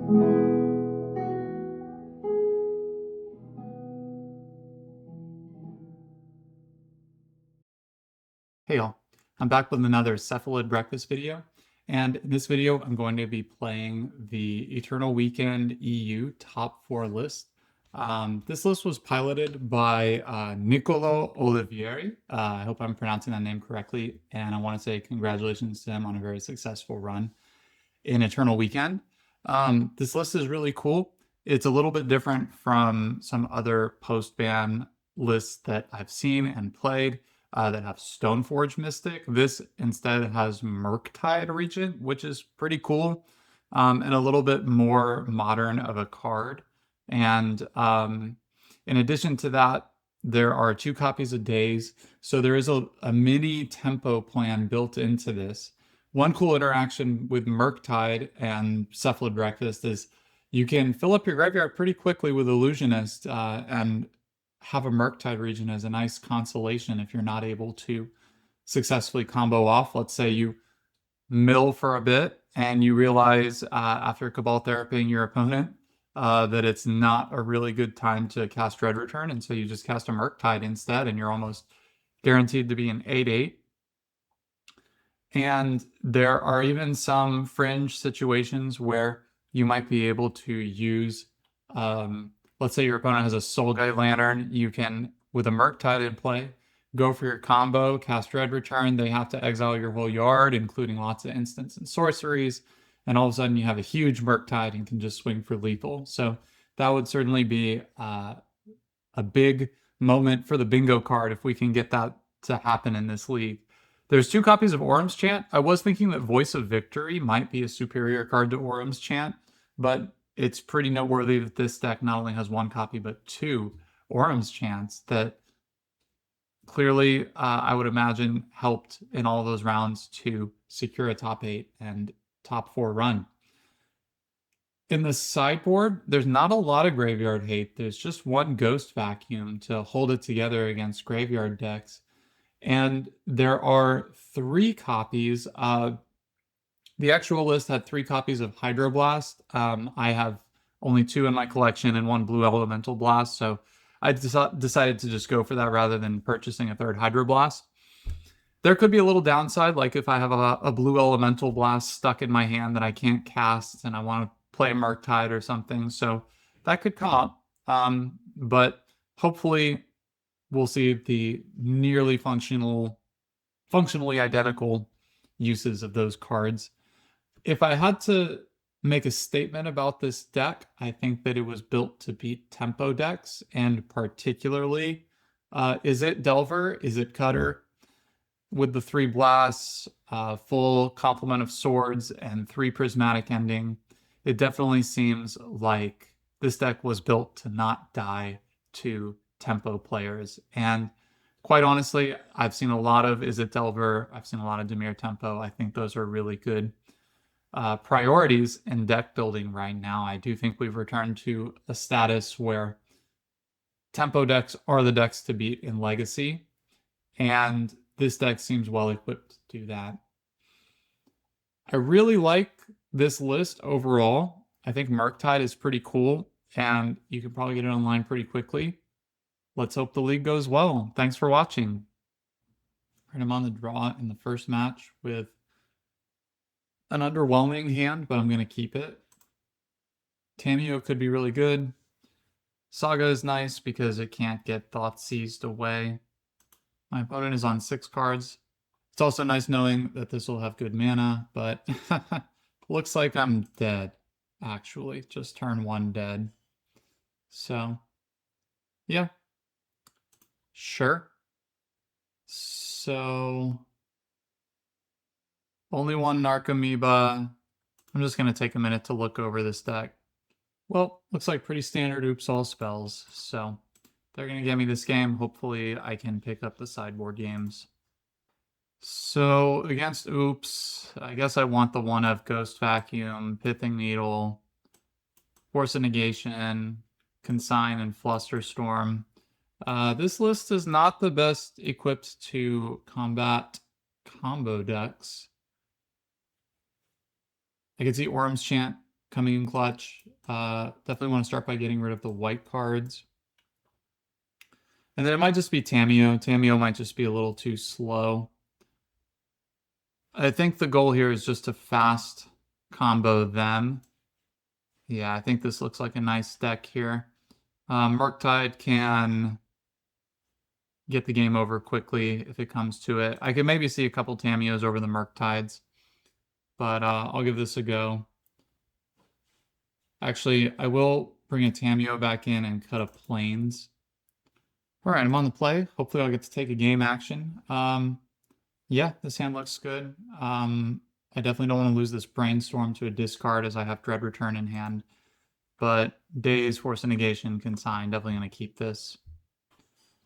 Hey y'all, I'm back with another Cephalid breakfast video, and in this video I'm going to be playing the Eternal Weekend EU top 4 list. This list was piloted by Niccolo Olivieri. I hope I'm pronouncing that name correctly, and I want to say congratulations to him on a very successful run in Eternal Weekend. This list is really cool. It's a little bit different from some other post-ban lists that I've seen and played. That have Stoneforge Mystic. This instead has Murktide Regent, which is pretty cool, and a little bit more modern of a card. And in addition to that, there are 2 copies of Days, so there is a mini tempo plan built into this. One cool interaction with Murktide and Cephalid Breakfast is you can fill up your graveyard pretty quickly with Illusionist, and have a Murktide Regent as a nice consolation if you're not able to successfully combo off. Let's say you mill for a bit and you realize after Cabal Therapying your opponent that it's not a really good time to cast Dread Return, and so you just cast a Murktide instead, and you're almost guaranteed to be an 8/8. And there are even some fringe situations where you might be able to use let's say your opponent has a Soul Guide Lantern, you can, with a Murktide in play, go for your combo, cast Dread Return, they have to exile your whole yard, including lots of instants and sorceries, and all of a sudden you have a huge Murktide and can just swing for lethal. So that would certainly be a big moment for the bingo card if we can get that to happen in this league. There's 2 copies of Orum's Chant. I was thinking that Voice of Victory might be a superior card to Orum's Chant, but it's pretty noteworthy that this deck not only has 1 copy, but 2 Orum's Chants that clearly, I would imagine, helped in all those rounds to secure a top 8 and top 4 run. In the sideboard, there's not a lot of graveyard hate. There's just 1 Ghost Vacuum to hold it together against graveyard decks. And there are 3 copies of the actual list had 3 copies of Hydroblast. I have only 2 in my collection and 1 Blue Elemental Blast, so I decided to just go for that rather than purchasing a 3rd Hydroblast. There could be a little downside, like if I have a Blue Elemental Blast stuck in my hand that I can't cast and I want to play Murktide or something, so that could come up. But hopefully we'll see the nearly functionally identical uses of those cards. If I had to make a statement about this deck, I think that it was built to beat tempo decks, and particularly, is it Delver? Is it Cutter? With the 3 blasts, full complement of swords, and 3 prismatic ending, it definitely seems like this deck was built to not die to tempo players. And quite honestly, I've seen a lot of Is It Delver, I've seen a lot of Dimir tempo. I think those are really good priorities in deck building right now. I do think we've returned to a status where tempo decks are the decks to beat in Legacy, and this deck seems well equipped to do that. I really like this list overall. I think Murktide is pretty cool, and you can probably get it online pretty quickly. Let's hope the league goes well. Thanks for watching. I'm on the draw in the first match with an underwhelming hand, but I'm going to keep it. Tamiyo could be really good. Saga is nice because it can't get Thought Seized away. My opponent is on 6 cards. It's also nice knowing that this will have good mana, but looks like I'm dead, actually. Just turn 1 dead. So, yeah. Sure. So, only 1 Narcomoeba. I'm just going to take a minute to look over this deck. Well, looks like pretty standard Oops All spells, so they're going to get me this game. Hopefully I can pick up the sideboard games. So against Oops, I guess I want the 1 of Ghost Vacuum, Pithing Needle, Force of Negation, Consign, and Flusterstorm. This list is not the best equipped to combat combo decks. I can see Orum's Chant coming in clutch. Definitely want to start by getting rid of the white cards. And then it might just be Tamiyo. Tamiyo might just be a little too slow. I think the goal here is just to fast combo them. Yeah, I think this looks like a nice deck here. Murktide can get the game over quickly if it comes to it. I could maybe see a couple Tamiyos over the Murktides, but I'll give this a go. Actually, I will bring a Tamiyo back in and cut a Plains. All right, I'm on the play. Hopefully I'll get to take a game action. Yeah, this hand looks good. I definitely don't want to lose this Brainstorm to a discard as I have Dread Return in hand. But Daze, Force of Negation, Consign, definitely going to keep this.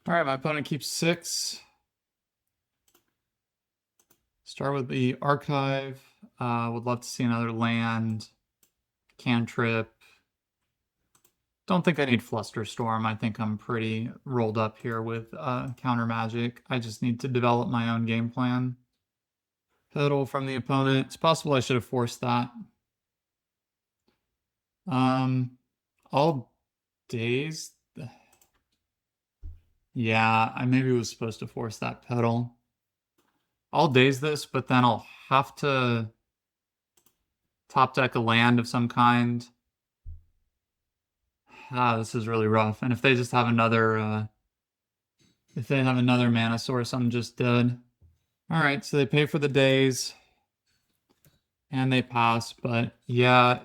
All right, my opponent keeps 6. Start with the Archive. Would love to see another land. Cantrip. Don't think I need Flusterstorm. I think I'm pretty rolled up here with counter magic. I just need to develop my own game plan. Pedal from the opponent. It's possible I should have forced that. All Daze. Yeah, I maybe was supposed to force that pedal. I'll Daze this, but then I'll have to top deck a land of some kind. This is really rough. And if they just have another, if they have another mana source, I'm just dead. All right, so they pay for the Daze, and they pass. But yeah,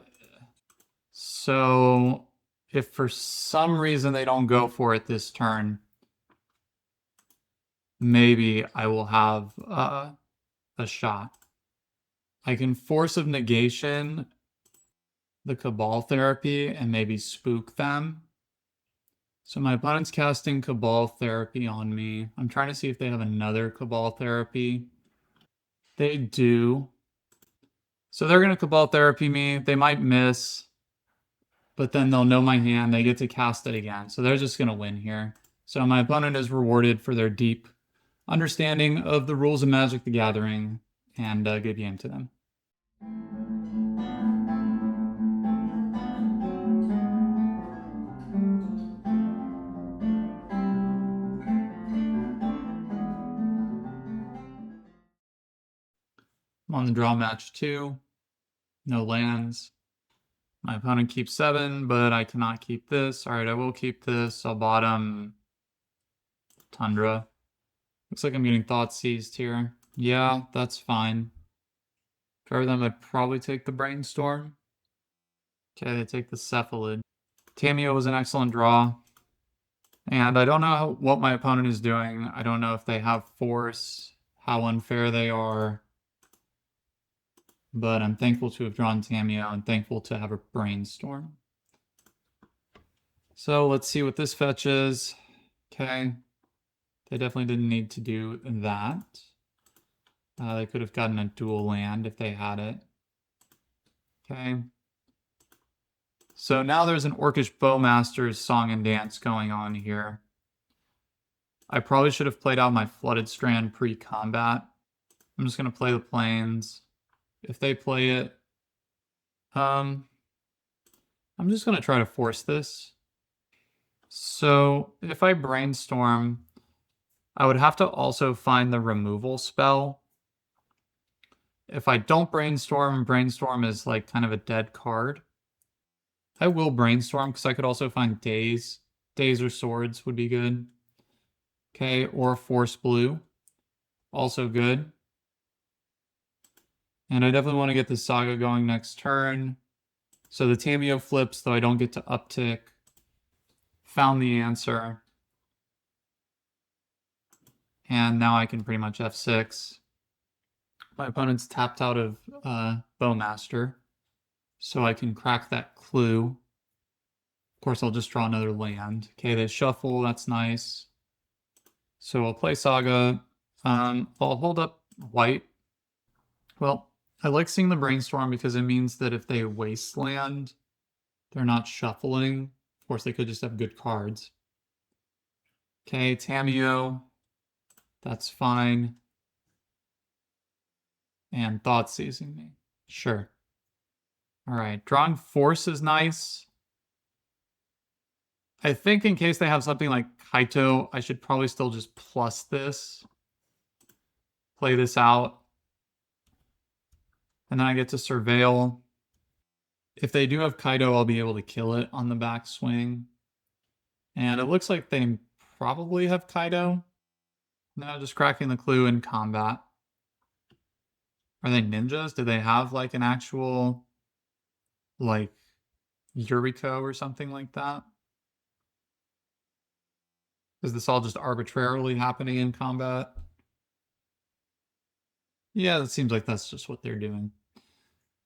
so if for some reason they don't go for it this turn, maybe I will have a shot. I can Force of Negation the Cabal Therapy and maybe spook them. So my opponent's casting Cabal Therapy on me. I'm trying to see if they have another Cabal Therapy. They do. So they're going to Cabal Therapy me. They might miss, but then they'll know my hand. They get to cast it again. So they're just going to win here. So my opponent is rewarded for their deep understanding of the rules of Magic the Gathering, and good game to them. I'm on the draw match 2. No lands. My opponent keeps 7, but I cannot keep this. All right, I will keep this. I'll bottom Tundra. Looks like I'm getting Thought Seized here. Yeah, that's fine. If I were them, I'd probably take the Brainstorm. Okay, they take the Cephalid. Tamiyo was an excellent draw. And I don't know what my opponent is doing. I don't know if they have Force, how unfair they are. But I'm thankful to have drawn Tamiyo and thankful to have a Brainstorm. So let's see what this fetches. Okay. They definitely didn't need to do that. They could have gotten a dual land if they had it. Okay. So now there's an Orcish Bowmaster's Song and Dance going on here. I probably should have played out my Flooded Strand pre-combat. I'm just going to play the Plains. If they play it, I'm just going to try to force this. So if I Brainstorm, I would have to also find the removal spell. If I don't Brainstorm, Brainstorm is like kind of a dead card. I will Brainstorm because I could also find Daze. Daze or Swords would be good. Okay, or Force Blue. Also good. And I definitely want to get the Saga going next turn. So the Tamiyo flips, though I don't get to uptick. Found the answer. And now I can pretty much F6. My opponent's tapped out of Bowmaster. So I can crack that clue. Of course, I'll just draw another land. Okay, they shuffle. That's nice. So I'll play Saga. I'll hold up white. Well, I like seeing the Brainstorm because it means that if they wasteland, they're not shuffling. Of course, they could just have good cards. Okay, Tamiyo. That's fine. And Thought Seizing me. Sure. All right, drawing force is nice. I think in case they have something like Kaito, I should probably still just plus this. Play this out. And then I get to surveil. If they do have Kaito, I'll be able to kill it on the backswing. And it looks like they probably have Kaito. No, just cracking the clue in combat. Are they ninjas? Do they have like an actual like Yuriko or something like that? Is this all just arbitrarily happening in combat? Yeah, it seems like that's just what they're doing.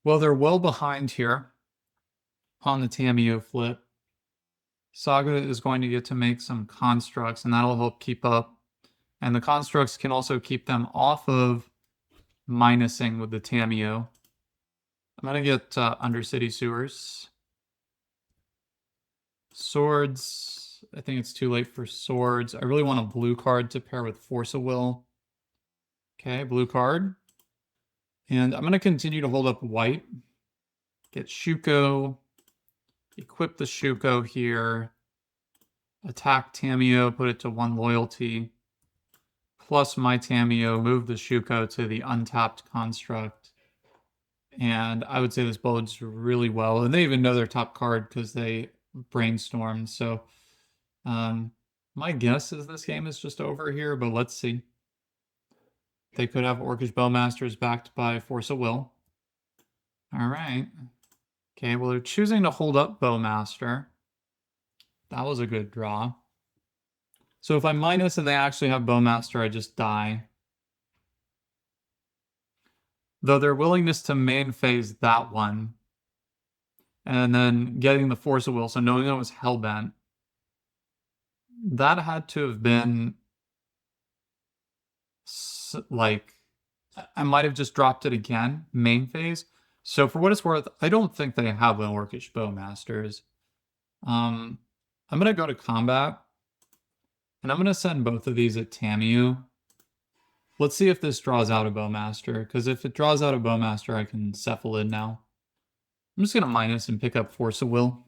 Well, they're well behind here on the Tamiyo flip. Saga is going to get to make some constructs, and that'll help keep up. And the constructs can also keep them off of minusing with the Tamiyo. I'm going to get Undercity Sewers. Swords. I think it's too late for swords. I really want a blue card to pair with Force of Will. Okay, blue card. And I'm going to continue to hold up white. Get Shuko. Equip the Shuko here. Attack Tamiyo, put it to 1 loyalty. Plus my Tamiyo, move the Shuko to the untapped construct. And I would say this bodes really well. And they even know their top card because they brainstormed. So my guess is this game is just over here, but let's see. They could have Orcish Bowmasters backed by Force of Will. All right. Okay, well, they're choosing to hold up Bowmaster. That was a good draw. So if I minus and they actually have Bowmaster, I just die. Though their willingness to main phase that one, and then getting the Force of Will, so knowing it was Hellbent, that had to have been like, I might have just dropped it again, main phase. So for what it's worth, I don't think they have an Orcish Bowmasters. I'm going to go to combat, and I'm going to send both of these at Tamiyo. Let's see if this draws out a Bowmaster, because if it draws out a Bowmaster, I can Cephalid now. I'm just going to minus and pick up Force of Will.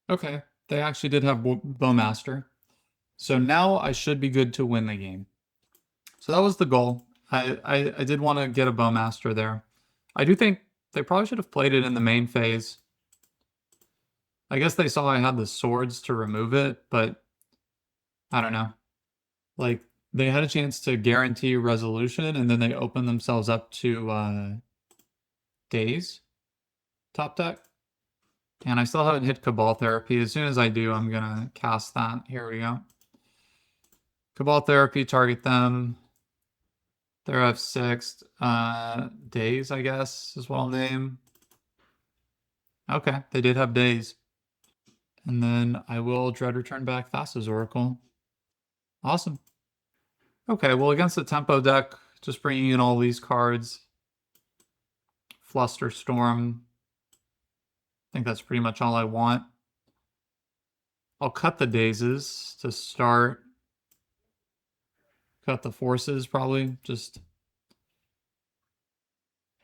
Okay, they actually did have Bowmaster. So now I should be good to win the game. So that was the goal. I did want to get a Bowmaster there. I do think they probably should have played it in the main phase. I guess they saw I had the swords to remove it, but I don't know. Like, they had a chance to guarantee resolution, and then they opened themselves up to Daze top deck. And I still haven't hit Cabal Therapy. As soon as I do, I'm going to cast that. Here we go. Cabal Therapy, target them. They're F6. Daze, I guess, is what I'll name. Okay, they did have Daze. And then I will Dread Return back Thassa's Oracle. Awesome. Okay, well, against the Tempo deck, just bringing in all these cards. Flusterstorm. I think that's pretty much all I want. I'll cut the Dazes to start. Cut the Forces, probably. Just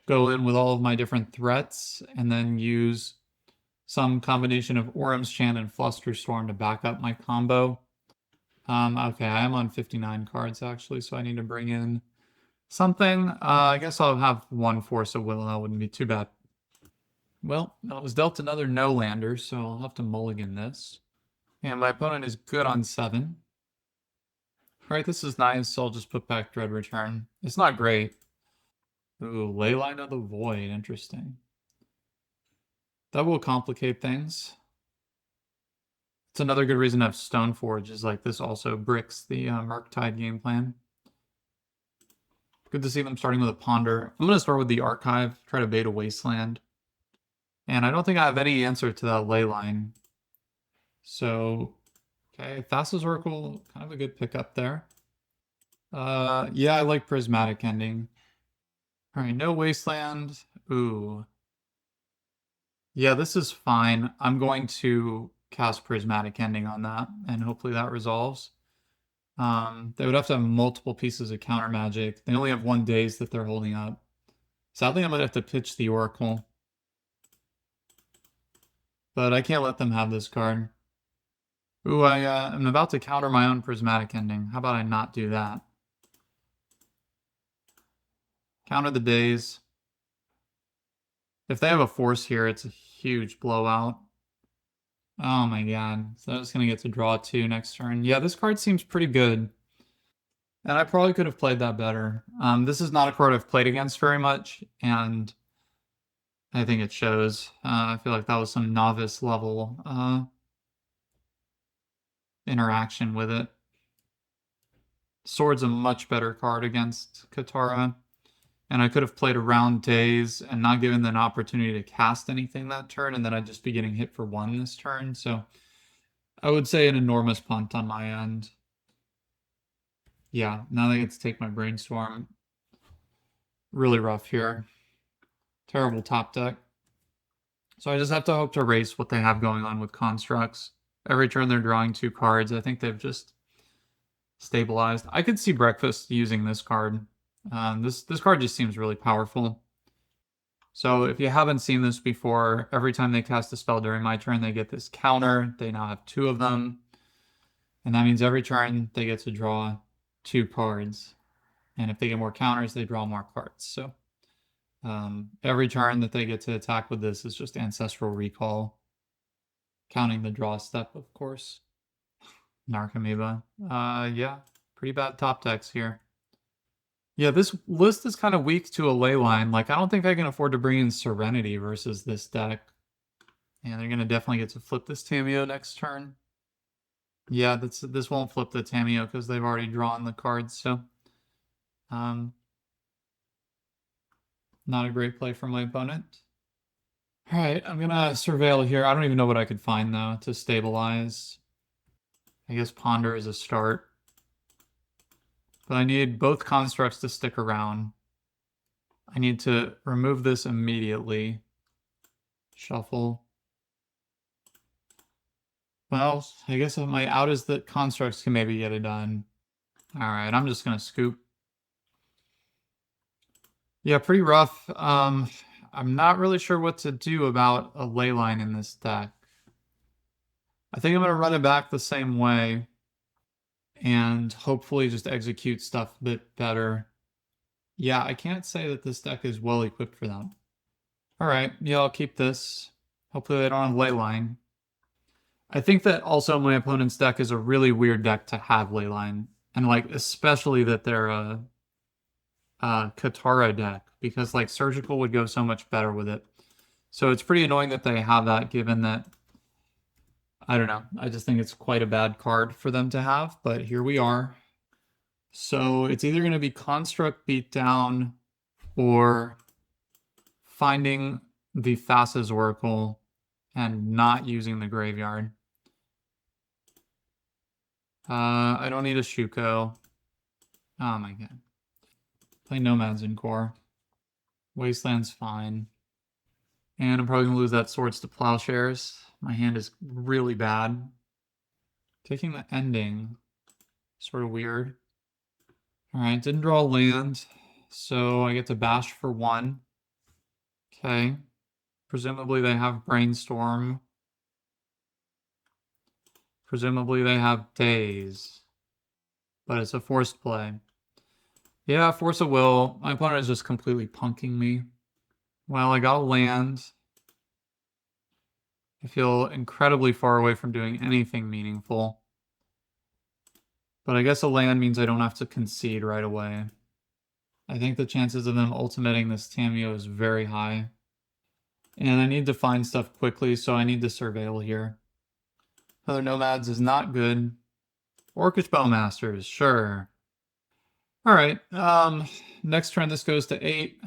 go in with all of my different threats, and then use some combination of Orum's Chant and Flusterstorm to back up my combo. Okay, I am on 59 cards, actually, so I need to bring in something. I guess I'll have 1 Force of Will, and that wouldn't be too bad. Well, I was dealt another no-lander, so I'll have to mulligan this. And my opponent is good on 7. Alright, this is nice, so I'll just put back Dread Return. It's not great. Ooh, Leyline of the Void, interesting. That will complicate things. It's another good reason to have Stoneforge, is like this also bricks the Murktide game plan. Good to see them starting with a Ponder. I'm going to start with the Archive, try to bait a Wasteland. And I don't think I have any answer to that Leyline. So, okay, Thassa's Oracle, kind of a good pickup there. Yeah, I like Prismatic Ending. Alright, no Wasteland. Ooh. Yeah, this is fine. I'm going to cast Prismatic Ending on that, and hopefully that resolves. They would have to have multiple pieces of counter magic. They only have 1 Daze that they're holding up. Sadly, I'm going to have to pitch the Oracle. But I can't let them have this card. Ooh, I'm about to counter my own Prismatic Ending. How about I not do that? Counter the days. If they have a force here, it's a huge blowout. Oh my god. So I'm just going to get to draw 2 next turn. Yeah, this card seems pretty good. And I probably could have played that better. This is not a card I've played against very much, and I think it shows. I feel like that was some novice level interaction with it. Sword's a much better card against Katara, and I could have played around days and not given them an opportunity to cast anything that turn, and then I'd just be getting hit for 1 this turn. So I would say an enormous punt on my end. Yeah, now they get to take my Brainstorm. Really rough here. Terrible top deck. So I just have to hope to erase what they have going on with constructs. Every turn they're drawing 2 cards. I think they've just stabilized. I could see Breakfast using this card. This card just seems really powerful. So if you haven't seen this before, every time they cast a spell during my turn, they get this counter. They now have 2 of them. And that means every turn they get to draw 2 cards. And if they get more counters, they draw more cards. So every turn that they get to attack with this is just Ancestral Recall. Counting the draw step, of course. Narcomoeba. Yeah, pretty bad top decks here. Yeah, this list is kind of weak to a ley line. Like, I don't think I can afford to bring in Serenity versus this deck. And they're going to definitely get to flip this Tamiyo next turn. Yeah, this won't flip the Tamiyo because they've already drawn the cards, so... not a great play from my opponent. Alright, I'm going to Surveil here. I don't even know what I could find, though, to stabilize. I guess Ponder is a start. But I need both constructs to stick around. I need to remove this immediately. Shuffle. Well, I guess my out is that constructs can maybe get it done. Alright, I'm just going to scoop. Yeah, pretty rough. I'm not really sure what to do about a ley line in this deck. I think I'm going to run it back the same way and hopefully just execute stuff a bit better. Yeah, I can't say that this deck is well equipped for that. Alright, yeah, I'll keep this. Hopefully they don't have ley line. I think that also my opponent's deck is a really weird deck to have Leyline. And like, especially that they're a Katara deck, because like Surgical would go so much better with it. So it's pretty annoying that they have that, given that, I don't know, I just think it's quite a bad card for them to have, but here we are. So it's either going to be Construct Beatdown or finding the Thassa's Oracle and not using the graveyard. I don't need a Shuko. Oh my god. Play Nomads in Core. Wasteland's fine. And I'm probably going to lose that Swords to Plowshares. My hand is really bad. Taking the ending. Sort of weird. Alright, didn't draw a land. So I get to bash for 1. Okay. Presumably they have Brainstorm. Presumably they have Daze. But it's a forced play. Yeah, Force of Will. My opponent is just completely punking me. Well, I got a land. I feel incredibly far away from doing anything meaningful. But I guess a land means I don't have to concede right away. I think the chances of them ultimating this Tamiyo is very high. And I need to find stuff quickly, so I need to Surveil here. Other Nomads is not good. Orcish Bowmasters, sure. Alright, next turn this goes to 8.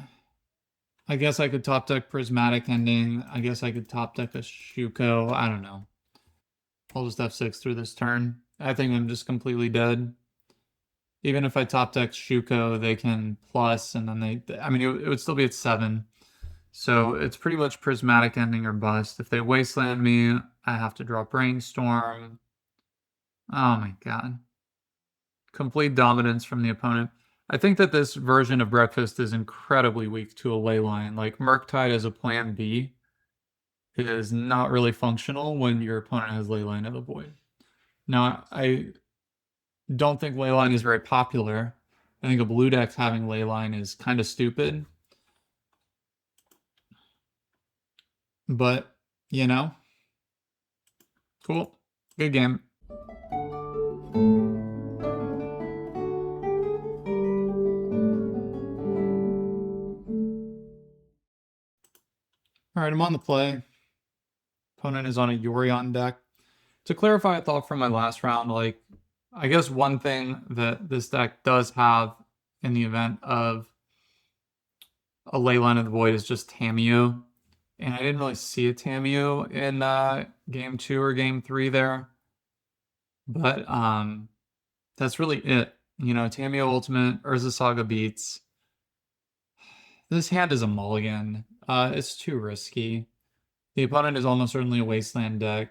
I guess I could top deck Prismatic Ending. I guess I could top deck a Shuko. I don't know. I'll just F6 through this turn. I think I'm just completely dead. Even if I top deck Shuko, they can plus, and then I mean, it would still be at 7. So it's pretty much Prismatic Ending or bust. If they Wasteland me, I have to draw Brainstorm. Oh my god. Complete dominance from the opponent. I think that this version of Breakfast is incredibly weak to a ley line. Like, Murktide as a plan B is not really functional when your opponent has Leyline of the Void. Now, I don't think Leyline is very popular. I think a blue deck having Leyline is kind of stupid. But, you know, cool. Good game. All right, I'm on the play. Opponent is on a Yorion deck. To clarify a thought from my last round, like, I guess one thing that this deck does have in the event of a Leyline of the Void is just Tamiyo. And I didn't really see a Tamiyo in game 2 or game 3 there. But that's really it. You know, Tamiyo Ultimate, Urza Saga beats. This hand is a mulligan. It's too risky. The opponent is almost certainly a Wasteland deck.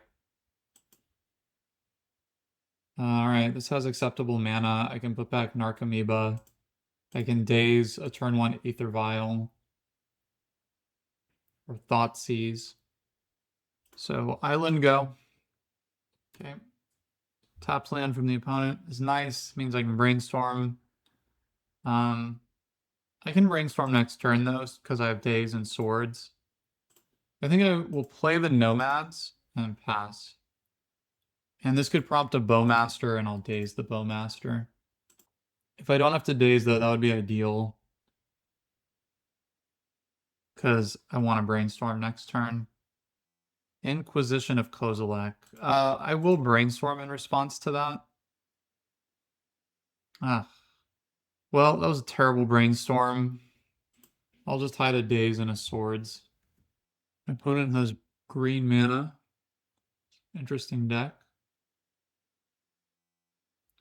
Alright, this has acceptable mana. I can put back Narcomoeba. I can daze a turn 1 Aether Vial. Or Thoughtseize. So, Island go. Okay. Taps land from the opponent is nice. Means I can Brainstorm. I can Brainstorm next turn, though, because I have Daze and Swords. I think I will play the Nomads and pass. And this could prompt a Bowmaster, and I'll Daze the Bowmaster. If I don't have to Daze, though, that would be ideal. Because I want to Brainstorm next turn. Inquisition of Kozilek. I will Brainstorm in response to that. Well, that was a terrible Brainstorm. I'll just hide a Daze and a Swords. My opponent has green mana. Interesting deck.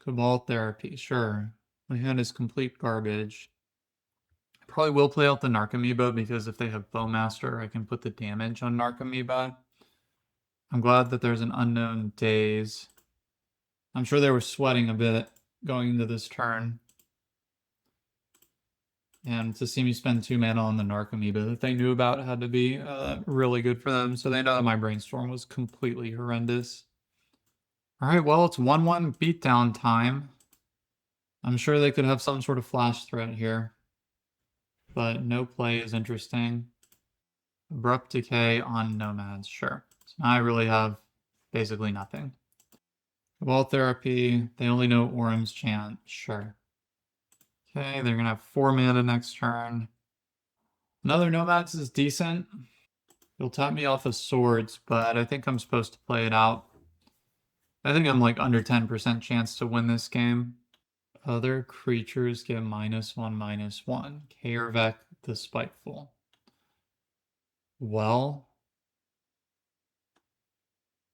Cabal Therapy, sure. My hand is complete garbage. I probably will play out the Narcomoeba because if they have Bowmaster, I can put the damage on Narcomoeba. I'm glad that there's an unknown Daze. I'm sure they were sweating a bit going into this turn. And to see me spend 2 mana on the Narcomoeba that they knew about had to be really good for them. So they know that my Brainstorm was completely horrendous. Alright, well, it's 1-1 beatdown time. I'm sure they could have some sort of flash threat here. But no play is interesting. Abrupt Decay on Nomads, sure. So now I really have basically nothing. Cabal Therapy, they only know Orum's Chant, sure. Okay, they're gonna have 4 mana next turn. Another Nomads is decent. He'll tap me off of Swords, but I think I'm supposed to play it out. I think I'm like under 10% chance to win this game. Other creatures get -1/-1. Kaervek the Spiteful. Well,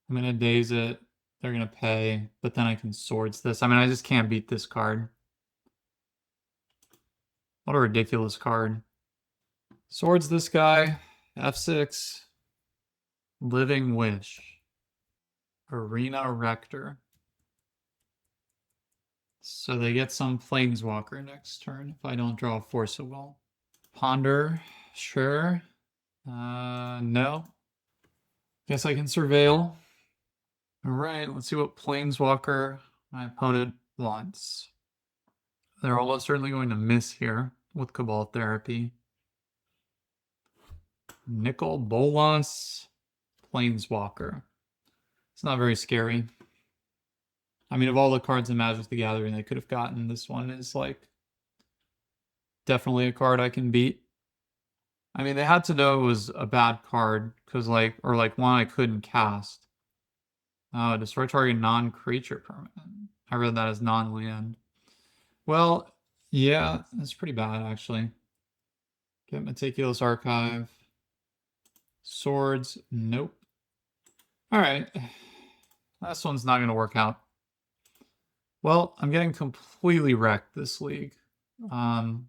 I'm gonna Daze it. They're gonna pay, but then I can Swords this. I mean, I just can't beat this card. What a ridiculous card. Swords this guy. F6. Living Wish. Arena Rector. So they get some Planeswalker next turn if I don't draw Force of Will. Ponder. Sure. No. Guess I can Surveil. Alright, let's see what Planeswalker my opponent wants. They're almost certainly going to miss here with Cabal Therapy. Nicol Bolas Planeswalker. It's not very scary. I mean, of all the cards in Magic the Gathering they could have gotten, this one is like definitely a card I can beat. I mean, they had to know it was a bad card because or one I couldn't cast. Oh, destroy target non-creature permanent. I read that as non-land. Well, yeah, that's pretty bad actually. Get Meticulous Archive. Swords, nope. Alright. Last one's not going to work out. Well, I'm getting completely wrecked this league. Can't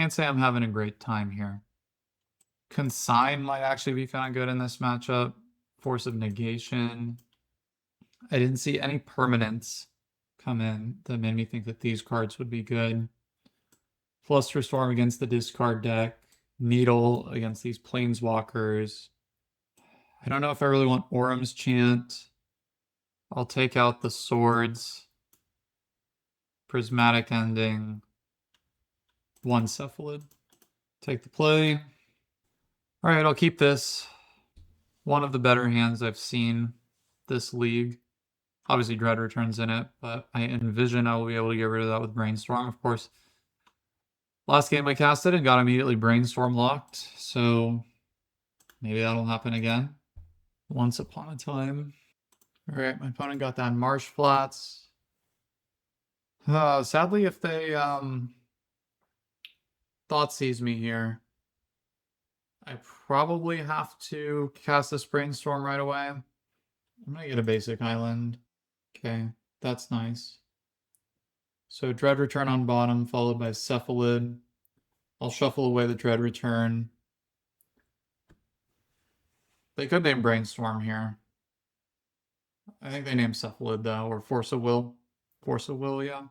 say I'm having a great time here. Consign might actually be kind of good in this matchup. Force of Negation. I didn't see any permanents come in that made me think that these cards would be good. Flusterstorm against the discard deck. Needle against these Planeswalkers. I don't know if I really want Orum's Chant. I'll take out the swords. Prismatic Ending. 1 Cephalid. Take the play. All right, I'll keep this. One of the better hands I've seen this league. Obviously, Dread returns in it, but I envision I will be able to get rid of that with Brainstorm, of course. Last game I casted and got immediately Brainstorm locked, so maybe that'll happen again. Once upon a time. All right, my opponent got that Marsh Flats. Sadly, if they thought seize me here, I probably have to cast this Brainstorm right away. I'm gonna get a basic island. Okay, that's nice. So Dread Return on bottom, followed by Cephalid. I'll shuffle away the Dread Return. They could name Brainstorm here. I think they named Cephalid though, or Force of Will. Force of Will, yeah.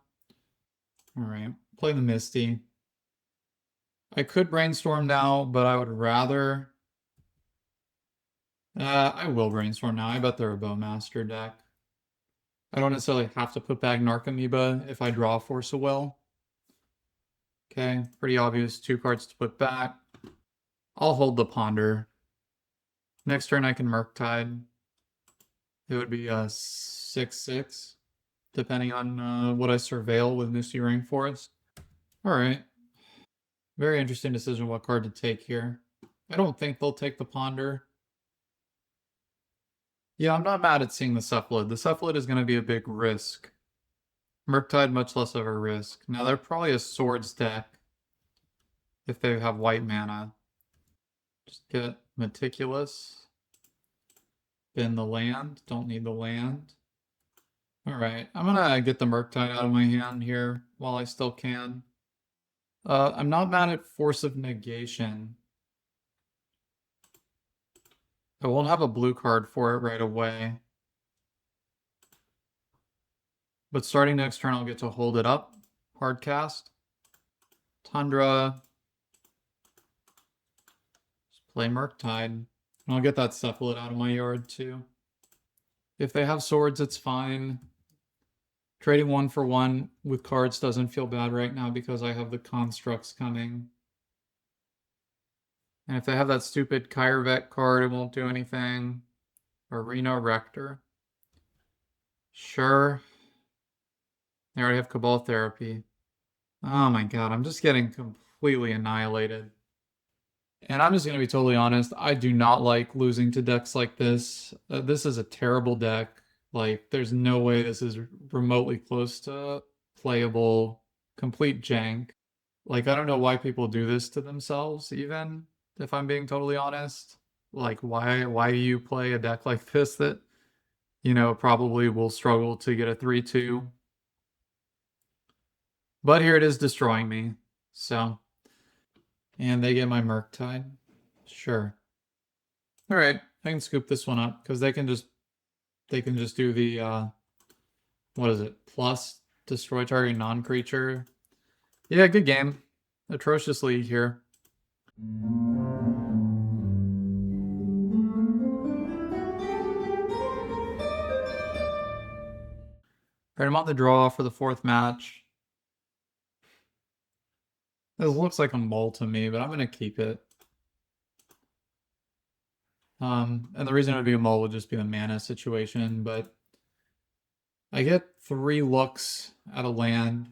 Alright, play the Misty. I could Brainstorm now, but I would rather... I will Brainstorm now. I bet they're a Bowmaster deck. I don't necessarily have to put back Narcomoeba if I draw Force of Will. Okay, pretty obvious. 2 cards to put back. I'll hold the Ponder. Next turn I can Murktide. It would be a 6/6, depending on what I surveil with Misty Rainforest. Alright. Very interesting decision what card to take here. I don't think they'll take the Ponder. Yeah, I'm not mad at seeing the Cephalid. The Cephalid is going to be a big risk. Murktide, much less of a risk. Now, they're probably a Swords deck if they have white mana. Just get Meticulous. Bin the land. Don't need the land. Alright, I'm going to get the Murktide out of my hand here while I still can. I'm not mad at Force of Negation. I won't have a blue card for it right away. But starting next turn, I'll get to hold it up. Hard cast. Tundra. Just play Murktide. And I'll get that Cephalid out of my yard too. If they have swords, it's fine. Trading 1 for 1 with cards doesn't feel bad right now because I have the constructs coming. And if they have that stupid Kyrvet card, it won't do anything. Arena Rector. Sure. They already have Cabal Therapy. Oh my god, I'm just getting completely annihilated. And I'm just going to be totally honest, I do not like losing to decks like this. This is a terrible deck. Like, there's no way this is remotely close to playable, complete jank. Like, I don't know why people do this to themselves, even, if I'm being totally honest. Like, why do you play a deck like this that, you know, probably will struggle to get a 3/2? But here it is destroying me, so... And they get my Murktide. Sure. Alright, I can scoop this one up, because they can just do the what is it? Plus destroy target non-creature. Yeah, good game. Atrocious league here. Alright, I'm on the draw for the 4th match. It looks like a mole to me, but I'm gonna keep it. And the reason it would be a mole would just be the mana situation, but I get 3 looks at a land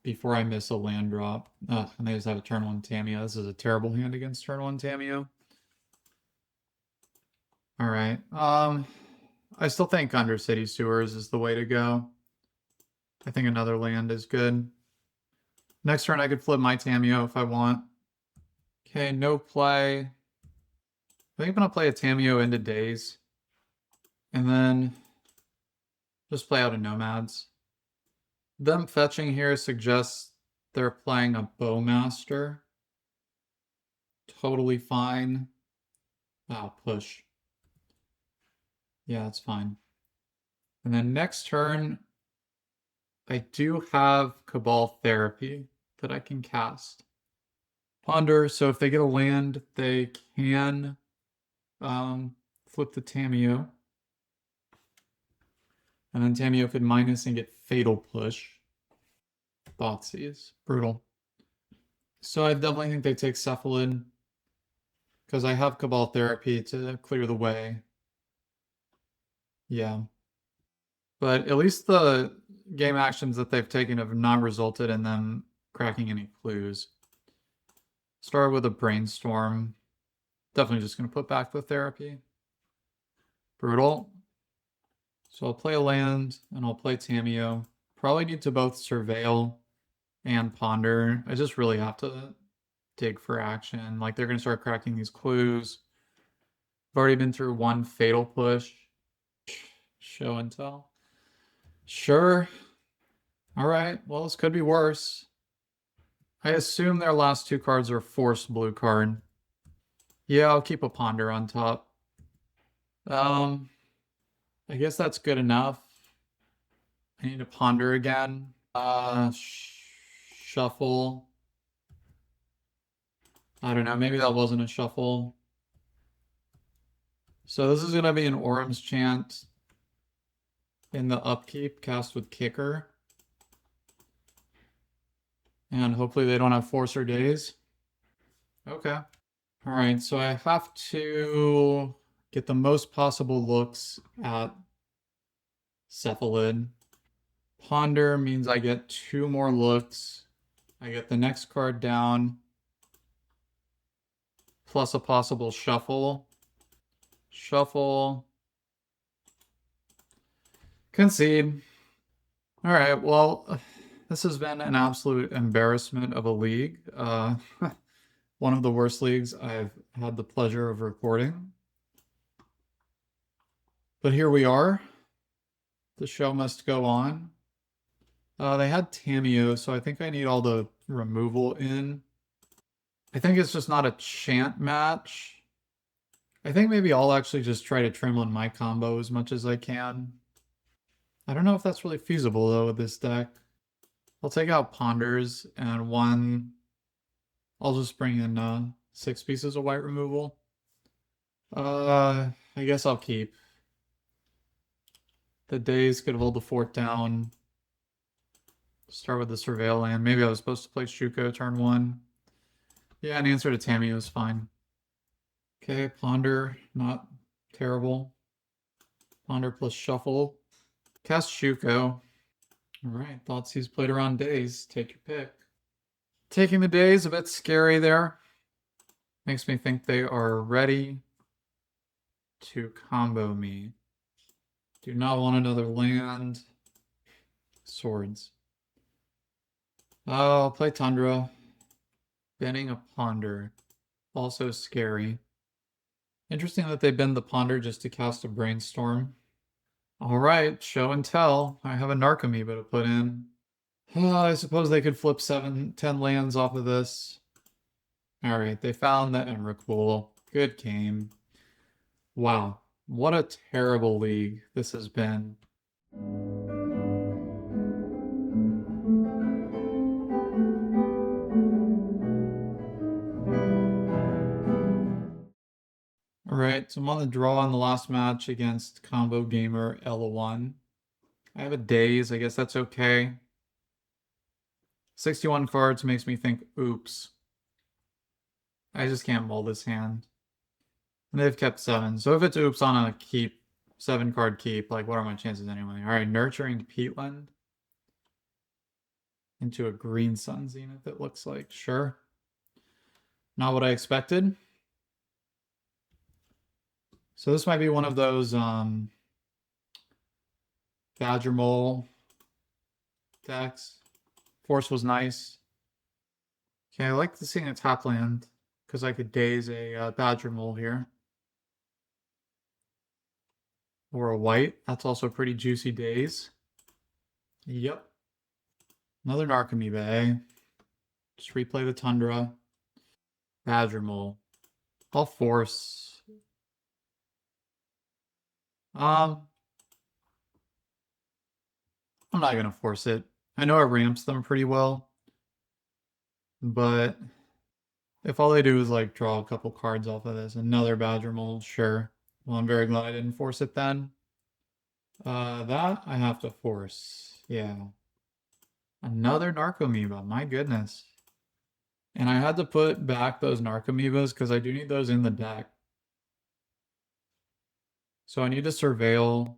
before I miss a land drop. And they just have a turn 1 Tamiyo. This is a terrible hand against turn 1 Tamiyo. Alright. I still think Undercity Sewers is the way to go. I think another land is good. Next turn I could flip my Tamiyo if I want. Okay, no play. I think I'm gonna play a Tamiyo into Daze. And then just play out a Nomads. Them fetching here suggests they're playing a Bowmaster. Totally fine. Oh, push. Yeah, that's fine. And then next turn, I do have Cabal Therapy that I can cast. Ponder, so if they get a land, they can flip the Tamiyo. And then Tamiyo could minus and get Fatal Push. Thoughtseize. Brutal. So I definitely think they take Cephalid. Because I have Cabal Therapy to clear the way. Yeah. But at least the game actions that they've taken have not resulted in them cracking any clues. Start with a Brainstorm. Definitely just going to put back the Therapy. Brutal. So I'll play a land, and I'll play Tamiyo. Probably need to both Surveil and Ponder. I just really have to dig for action. Like, they're going to start cracking these clues. I've already been through one Fatal Push. Show and tell. Sure. Alright, well, this could be worse. I assume their last two cards are Force blue card. Yeah, I'll keep a Ponder on top. I guess that's good enough. I need to Ponder again. Shuffle. I don't know, maybe that wasn't a shuffle. So this is going to be an Orum's Chant in the upkeep, cast with Kicker. And hopefully they don't have Forcer Days. Okay. Alright, so I have to get the most possible looks at Cephalid. Ponder means I get 2 more looks. I get the next card down, plus a possible shuffle. Shuffle. Concede. Alright, well, this has been an absolute embarrassment of a league. One of the worst leagues I've had the pleasure of recording. But here we are. The show must go on. They had Tamiyo, so I think I need all the removal in. I think it's just not a chant match. I think maybe I'll actually just try to trim on my combo as much as I can. I don't know if that's really feasible though with this deck. I'll take out Ponders and one. I'll just bring in 6 pieces of white removal. I guess I'll keep. The Days could hold the fort down. Start with the Surveil land. Maybe I was supposed to play Shuko turn 1. Yeah, an answer to Tamiyo is fine. Okay, Ponder, not terrible. Ponder plus Shuffle. Cast Shuko. Alright, Thoughtseize played around Days. Take your pick. Taking the Days, a bit scary there. Makes me think they are ready to combo me. Do not want another land. Swords. I'll play Tundra. Banning a Ponder. Also scary. Interesting that they bend the Ponder just to cast a Brainstorm. Alright, show and tell. I have a Narcomoeba to put in. I suppose they could flip 10 lands off of this. Alright, they found the Emrakul. Good game. Wow, what a terrible league this has been. Alright, so I'm on the draw in the last match against Combo Gamer L1. I have a Daze, I guess that's okay. 61 cards makes me think, oops. I just can't mull this hand. And they've kept 7. So if it's oops on a keep, 7 card keep, like what are my chances anyway? Alright, Nurturing Peatland. Into a green Sun Zenith, it looks like. Sure. Not what I expected. So this might be one of those Badger Mole decks. Force was nice. Okay, I like seeing a top land because I could Daze a Badger Mole here. Or a white. That's also a pretty juicy Daze. Yep. Another Narcomoeba, eh? Just replay the Tundra. Badger Mole. I'll force. I'm not gonna force it. I know it ramps them pretty well. But if all they do is like draw a couple cards off of this, another Badger Mole, sure. Well, I'm very glad I didn't force it then. That I have to force. Yeah. Another Narcomoeba, my goodness. And I had to put back those Narcomoebas because I do need those in the deck. So I need to Surveil.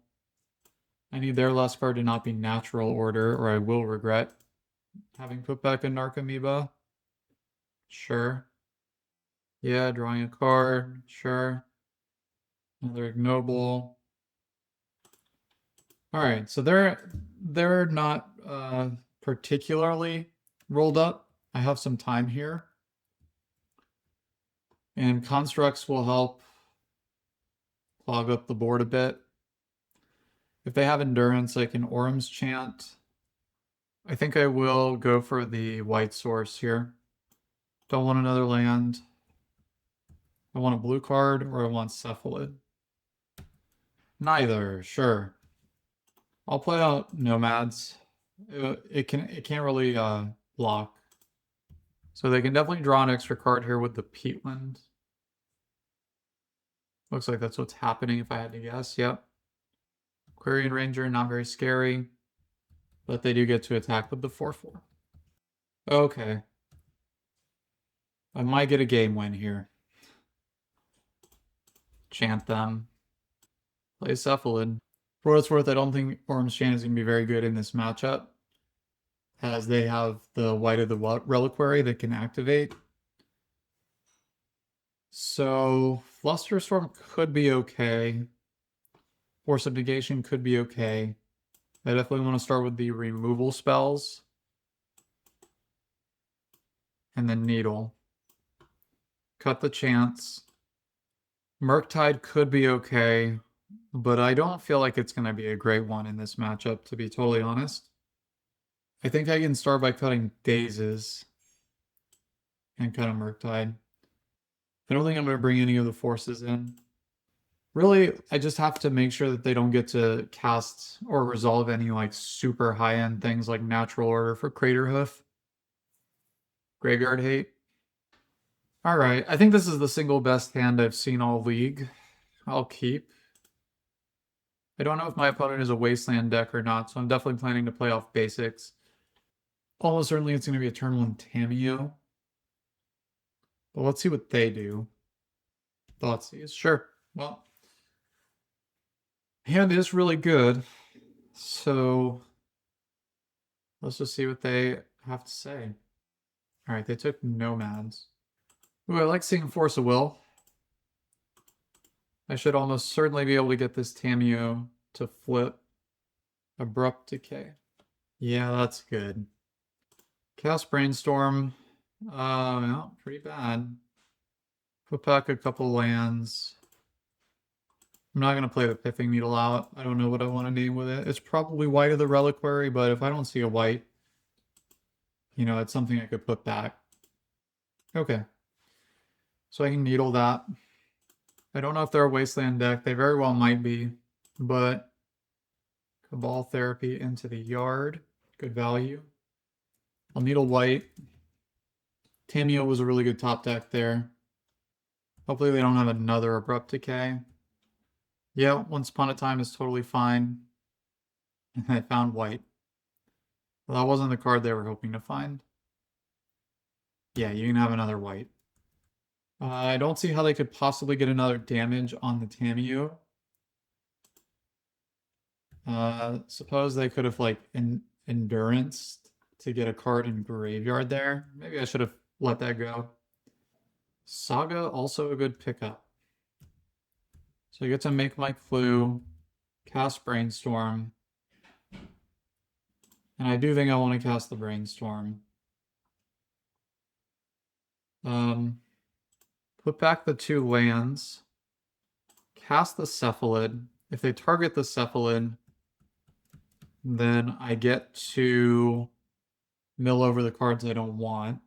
I need their last card to not be natural order, or I will regret having put back a Narcomoeba. Sure. Yeah, drawing a card. Sure. Another ignoble. All right, so they're not particularly rolled up. I have some time here. And constructs will help clog up the board a bit. If they have endurance, I can Orm's Chant. I think I will go for the white source here. Don't want another land. I want a blue card or I want Cephalid. Neither, sure. I'll play out Nomads. It can't really block. So they can definitely draw an extra card here with the Peatland. Looks like that's what's happening if I had to guess. Yep. Quarian Ranger, not very scary. But they do get to attack with the 4/4. Okay. I might get a game win here. Chant them. Play Cephalid. For what it's worth, I don't think Orm's Chant is going to be very good in this matchup, as they have the White of the Reliquary that can activate. So Flusterstorm could be okay. Force of Negation could be okay. I definitely want to start with the removal spells. And then Needle. Cut the chance. Murktide could be okay, but I don't feel like it's going to be a great one in this matchup, to be totally honest. I think I can start by cutting Dazes and cut a Murktide. I don't think I'm going to bring any of the forces in. Really, I just have to make sure that they don't get to cast or resolve any like super high-end things like Natural Order for Craterhoof. Graveyard Hate. Alright, I think this is the single best hand I've seen all league. I'll keep. I don't know if my opponent is a Wasteland deck or not, so I'm definitely planning to play off basics. Almost certainly it's going to be a turn 1 Tamiyo. But let's see what they do. Thoughtseize. Sure. Well, hand is really good, so let's just see what they have to say. Alright, they took Nomads. Ooh, I like seeing Force of Will. I should almost certainly be able to get this Tamiyo to flip. Abrupt Decay. Yeah, that's good. Cast Brainstorm. No, pretty bad. Put back a couple lands. I'm not going to play the Pithing Needle out. I don't know what I want to name with it. It's probably White of the Reliquary, but if I don't see a white, you know, it's something I could put back. Okay. So I can Needle that. I don't know if they're a Wasteland deck. They very well might be, but Cabal Therapy into the yard. Good value. I'll Needle white. Tamiyo was a really good top deck there. Hopefully they don't have another Abrupt Decay. Yeah, Once Upon a Time is totally fine. And I found white. Well, that wasn't the card they were hoping to find. Yeah, you can have another white. I don't see how they could possibly get another damage on the Tamiyo. Suppose they could have like endurance to get a card in graveyard there. Maybe I should have let that go. Saga, also a good pickup. So I get to make my clue, cast Brainstorm. And I do think I want to cast the Brainstorm. Put back the 2 lands. Cast the Cephalid. If they target the Cephalid, then I get to mill over the cards I don't want.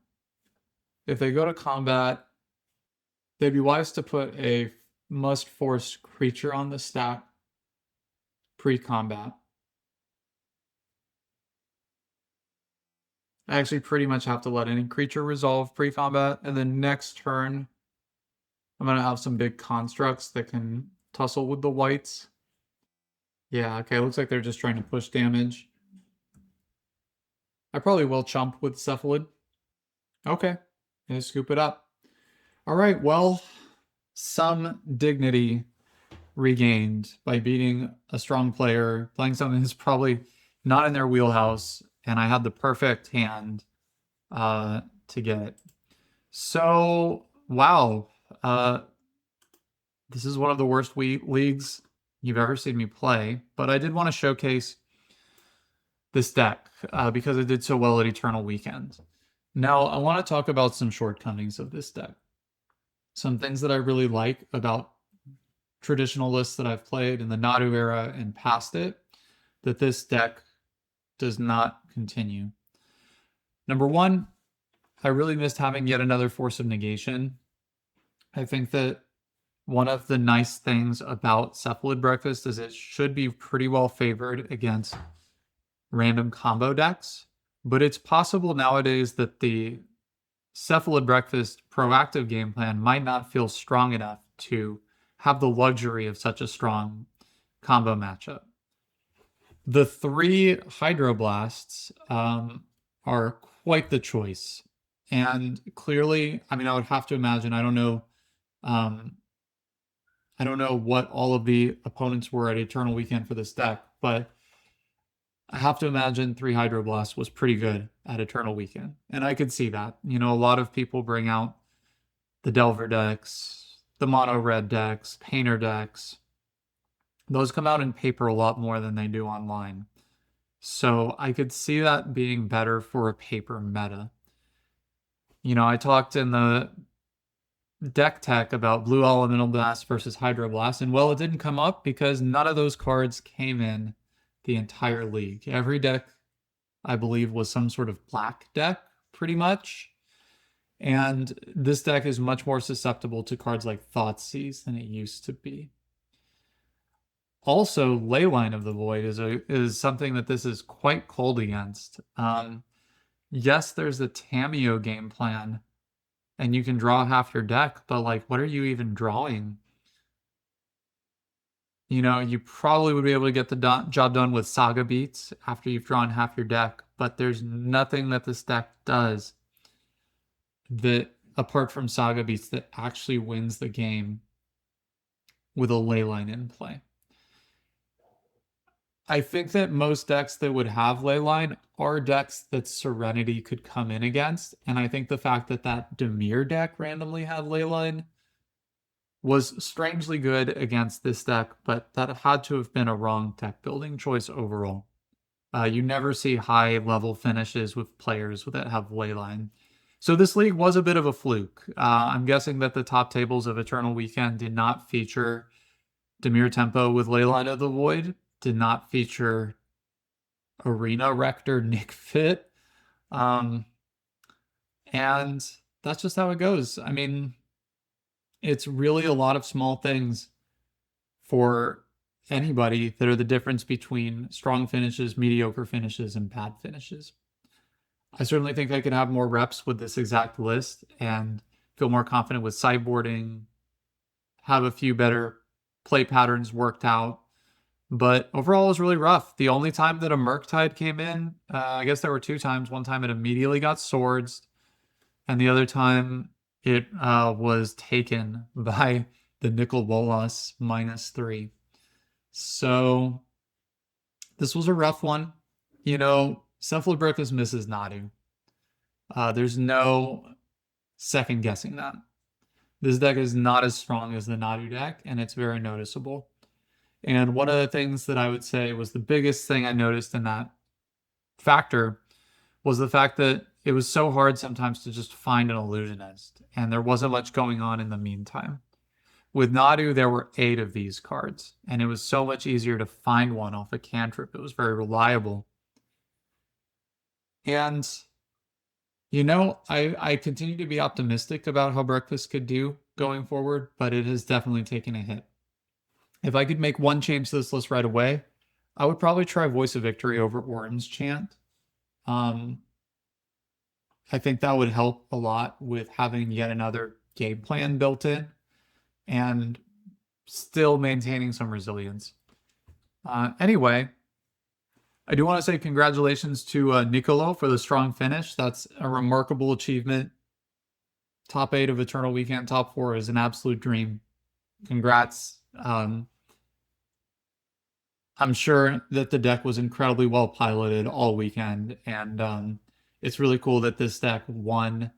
If they go to combat, they'd be wise to put a must force creature on the stack pre-combat. I actually pretty much have to let any creature resolve pre-combat, and then next turn I'm going to have some big constructs that can tussle with the whites. Yeah, okay, looks like they're just trying to push damage. I probably will chump with Cephalid. Okay, and scoop it up. All right, well, some dignity regained by beating a strong player, playing something that's probably not in their wheelhouse, and I had the perfect hand to get it. So, wow, this is one of the worst leagues you've ever seen me play, but I did want to showcase this deck because it did so well at Eternal Weekend. Now, I want to talk about some shortcomings of this deck. Some things that I really like about traditional lists that I've played in the Nadu era and past it, that this deck does not continue. Number one, I really missed having yet another Force of Negation. I think that one of the nice things about Cephalid Breakfast is it should be pretty well favored against random combo decks, but it's possible nowadays that the Cephalid Breakfast proactive game plan might not feel strong enough to have the luxury of such a strong combo matchup. The 3 Hydroblasts are quite the choice. And clearly, I mean, I would have to imagine, I don't know what all of the opponents were at Eternal Weekend for this deck, but I have to imagine 3 Hydroblast was pretty good at Eternal Weekend. And I could see that. You know, a lot of people bring out the Delver decks, the mono red decks, painter decks. Those come out in paper a lot more than they do online. So I could see that being better for a paper meta. You know, I talked in the deck tech about Blue Elemental Blast versus Hydroblast, and well, it didn't come up because none of those cards came in the entire league. Every deck, I believe, was some sort of black deck, pretty much. And this deck is much more susceptible to cards like Thoughtseize than it used to be. Also, Leyline of the Void is something that this is quite cold against. Yes, there's a Tamiyo game plan, and you can draw half your deck, but like, what are you even drawing? You know, you probably would be able to get the job done with Saga Beats after you've drawn half your deck, but there's nothing that this deck does that, apart from Saga Beats, that actually wins the game with a Leyline in play. I think that most decks that would have Leyline are decks that Serenity could come in against, and I think the fact that that Dimir deck randomly had Leyline was strangely good against this deck, but that had to have been a wrong deck building choice overall. You never see high level finishes with players that have Leyline. So this league was a bit of a fluke. I'm guessing that the top tables of Eternal Weekend did not feature Dimir Tempo with Leyline of the Void, did not feature Arena Rector Nick Fit. And that's just how it goes. I mean, it's really a lot of small things for anybody that are the difference between strong finishes, mediocre finishes, and bad finishes. I certainly think I could have more reps with this exact list and feel more confident with sideboarding, have a few better play patterns worked out. But overall, it was really rough. The only time that a Murktide came in, I guess there were 2 times. One time it immediately got swords, and the other time it was taken by the Nicol Bolas -3. So this was a rough one. You know, Cephalid Breakfast misses Nadu. There's no second guessing that. This deck is not as strong as the Nadu deck, and it's very noticeable. And one of the things that I would say was the biggest thing I noticed in that factor was the fact that it was so hard sometimes to just find an illusionist, and there wasn't much going on in the meantime. With Nadu, there were 8 of these cards, and it was so much easier to find one off a cantrip. It was very reliable. And, you know, I continue to be optimistic about how Breakfast could do going forward, but it has definitely taken a hit. If I could make one change to this list right away, I would probably try Voice of Victory over Orin's Chant. I think that would help a lot with having yet another game plan built in. And still maintaining some resilience. Anyway, I do want to say congratulations to Niccolo for the strong finish. That's a remarkable achievement. Top 8 of Eternal Weekend, top 4 is an absolute dream. Congrats. I'm sure that the deck was incredibly well piloted all weekend, and it's really cool that this deck won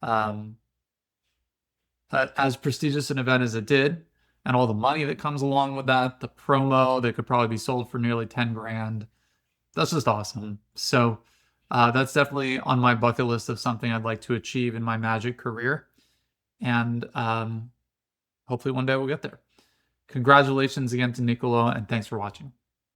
as prestigious an event as it did, and all the money that comes along with that, the promo that could probably be sold for nearly 10 grand. That's just awesome. So that's definitely on my bucket list of something I'd like to achieve in my Magic career. And hopefully one day we'll get there. Congratulations again to Niccolo, and thanks for watching.